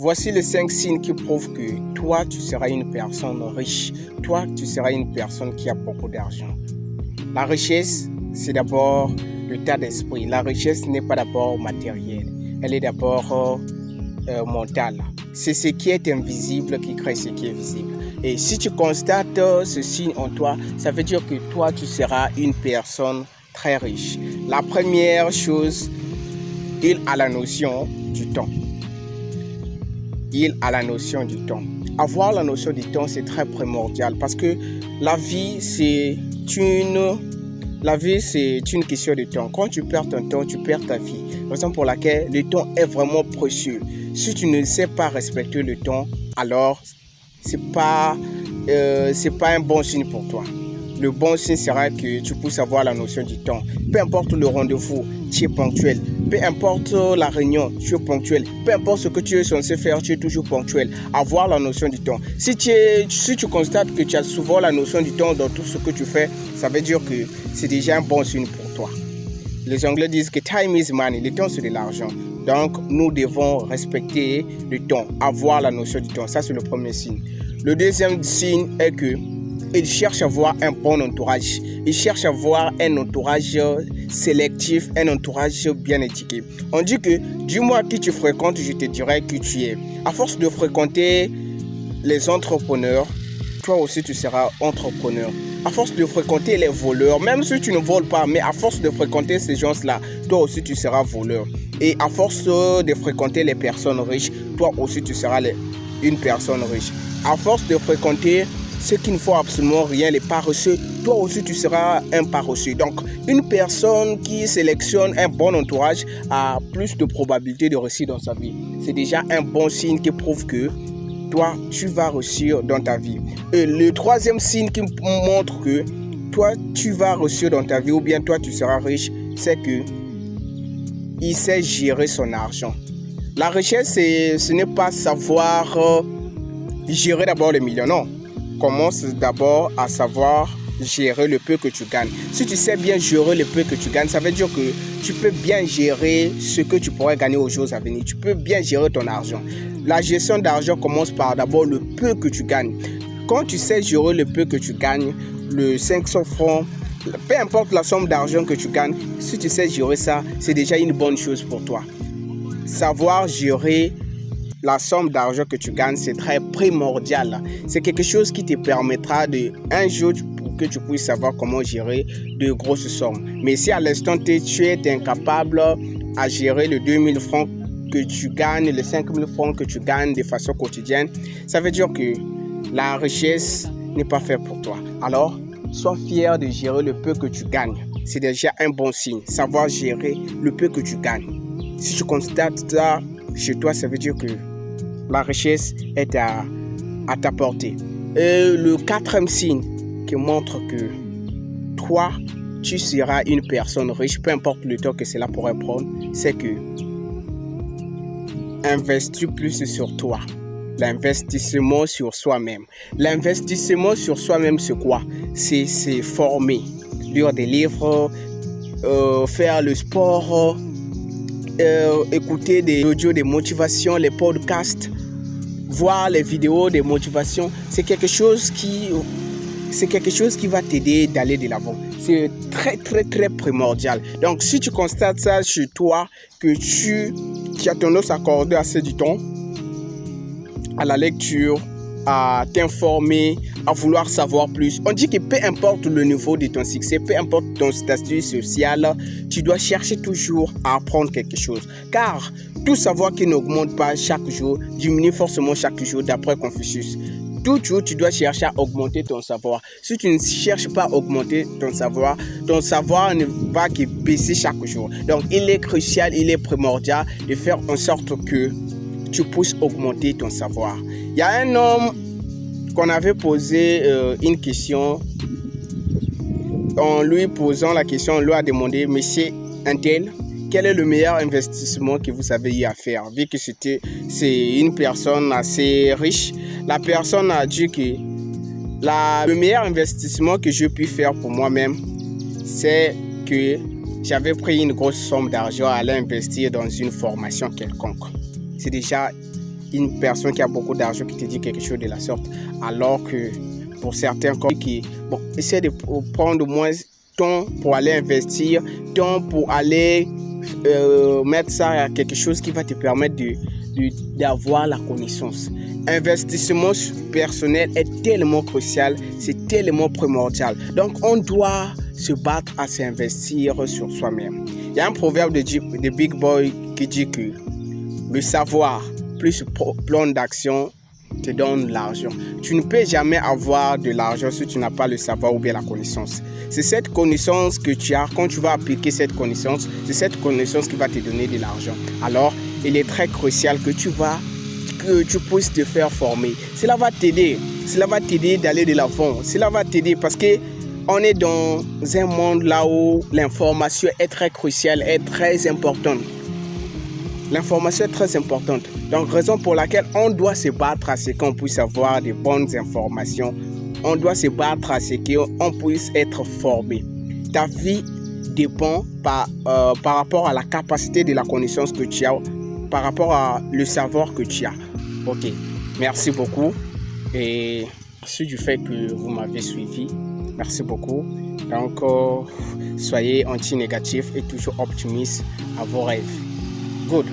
Voici les 5 signes qui prouvent que toi, tu seras une personne riche. Toi, tu seras une personne qui a beaucoup d'argent. La richesse, c'est d'abord l'état d'esprit. La richesse n'est pas d'abord matérielle. Elle est d'abord mentale. C'est ce qui est invisible qui crée ce qui est visible. Et si tu constates ce signe en toi, ça veut dire que toi, tu seras une personne très riche. La première chose, il a la notion du temps. Il a la notion du temps. Avoir la notion du temps, c'est très primordial parce que la vie, c'est une question de temps. Quand tu perds ton temps, tu perds ta vie. Raison pour laquelle le temps est vraiment précieux. Si tu ne sais pas respecter le temps, alors c'est pas un bon signe pour toi. Le bon signe sera que tu puisses avoir la notion du temps. Peu importe le rendez-vous, tu es ponctuel. Peu importe la réunion, tu es ponctuel. Peu importe ce que tu es censé faire, tu es toujours ponctuel. Avoir la notion du temps. Si tu constates que tu as souvent la notion du temps dans tout ce que tu fais, ça veut dire que c'est déjà un bon signe pour toi. Les Anglais disent que time is money. Le temps, c'est de l'argent. Donc, nous devons respecter le temps, avoir la notion du temps. Ça, c'est le premier signe. Le deuxième signe est que il cherche à avoir un bon entourage. Il cherche à avoir un entourage sélectif, un entourage bien éthiqué. On dit que, dis-moi qui tu fréquentes, je te dirai qui tu es. À force de fréquenter les entrepreneurs, toi aussi tu seras entrepreneur. À force de fréquenter les voleurs, même si tu ne voles pas, mais à force de fréquenter ces gens-là, toi aussi tu seras voleur. Et à force de fréquenter les personnes riches, toi aussi tu seras une personne riche. À force de fréquenter ceux qui ne font absolument rien, les paresseux, toi aussi tu seras un paresseux. Donc, une personne qui sélectionne un bon entourage a plus de probabilité de réussir dans sa vie. C'est déjà un bon signe qui prouve que toi, tu vas réussir dans ta vie. Et le troisième signe qui montre que toi, tu vas réussir dans ta vie ou bien toi, tu seras riche, c'est que il sait gérer son argent. La richesse, ce n'est pas savoir gérer d'abord les millions, non. Commence d'abord à savoir gérer le peu que tu gagnes. Si tu sais bien gérer le peu que tu gagnes, ça veut dire que tu peux bien gérer ce que tu pourrais gagner aux jours à venir. Tu peux bien gérer ton argent. La gestion d'argent commence par d'abord le peu que tu gagnes. Quand tu sais gérer le peu que tu gagnes, le 500 francs, peu importe la somme d'argent que tu gagnes, si tu sais gérer ça, c'est déjà une bonne chose pour toi. Savoir gérer la somme d'argent que tu gagnes, c'est très primordial. C'est quelque chose qui te permettra un jour que tu puisses savoir comment gérer de grosses sommes. Mais si à l'instant T, tu es incapable à gérer les 2000 francs que tu gagnes, les 5000 francs que tu gagnes de façon quotidienne, ça veut dire que la richesse n'est pas faite pour toi. Alors, sois fier de gérer le peu que tu gagnes. C'est déjà un bon signe. Savoir gérer le peu que tu gagnes. Si tu constates ça chez toi, ça veut dire que la richesse est à ta portée. Et le quatrième signe qui montre que toi, tu seras une personne riche, peu importe le temps que cela pourrait prendre, c'est que investis plus sur toi. L'investissement sur soi-même. L'investissement sur soi-même, c'est quoi? C'est former, lire des livres, faire le sport, écouter des audios de motivation, les podcasts, voir les vidéos de motivation. C'est quelque chose qui va t'aider d'aller de l'avant. C'est très, très, très primordial. Donc, si tu constates ça chez toi, que tu as tendance à accorder assez du temps à la lecture, à t'informer, à vouloir savoir plus. On dit que peu importe le niveau de ton succès, peu importe ton statut social, tu dois chercher toujours à apprendre quelque chose. Car tout savoir qui n'augmente pas chaque jour diminue forcément chaque jour d'après Confucius. Toujours, tu dois chercher à augmenter ton savoir. Si tu ne cherches pas à augmenter ton savoir ne va que baisser chaque jour. Donc, il est crucial, il est primordial de faire en sorte que tu puisses augmenter ton savoir. Il y a un homme qu'on avait posé une question. En lui posant la question, on lui a demandé, monsieur Intel, quel est le meilleur investissement que vous avez eu à faire? Vu que c'est une personne assez riche, la personne a dit que le meilleur investissement que j'ai pu faire pour moi-même, c'est que j'avais pris une grosse somme d'argent à l'investir dans une formation quelconque. C'est déjà une personne qui a beaucoup d'argent qui te dit quelque chose de la sorte. Alors que pour certains qui essaie de prendre moins temps pour aller investir, temps pour aller mettre ça à quelque chose qui va te permettre d'avoir la connaissance. Investissement personnel est tellement crucial, c'est tellement primordial. Donc on doit se battre à s'investir sur soi-même. Il y a un proverbe de Big Boy qui dit que le savoir plus plan d'action te donne l'argent. Tu ne peux jamais avoir de l'argent si tu n'as pas le savoir ou bien la connaissance. C'est cette connaissance que tu as. Quand tu vas appliquer cette connaissance, c'est cette connaissance qui va te donner de l'argent. Alors, il est très crucial que tu puisses te faire former. Cela va t'aider. Cela va t'aider d'aller de l'avant. Cela va t'aider parce que on est dans un monde là où l'information est très cruciale, est très importante. L'information est très importante. Donc, raison pour laquelle on doit se battre à ce qu'on puisse avoir de bonnes informations. On doit se battre à ce qu'on puisse être formé. Ta vie dépend par rapport à la capacité de la connaissance que tu as, par rapport à le savoir que tu as. Ok, merci beaucoup. Et merci du fait que vous m'avez suivi. Merci beaucoup. Donc, soyez anti-négatif et toujours optimiste à vos rêves. Good.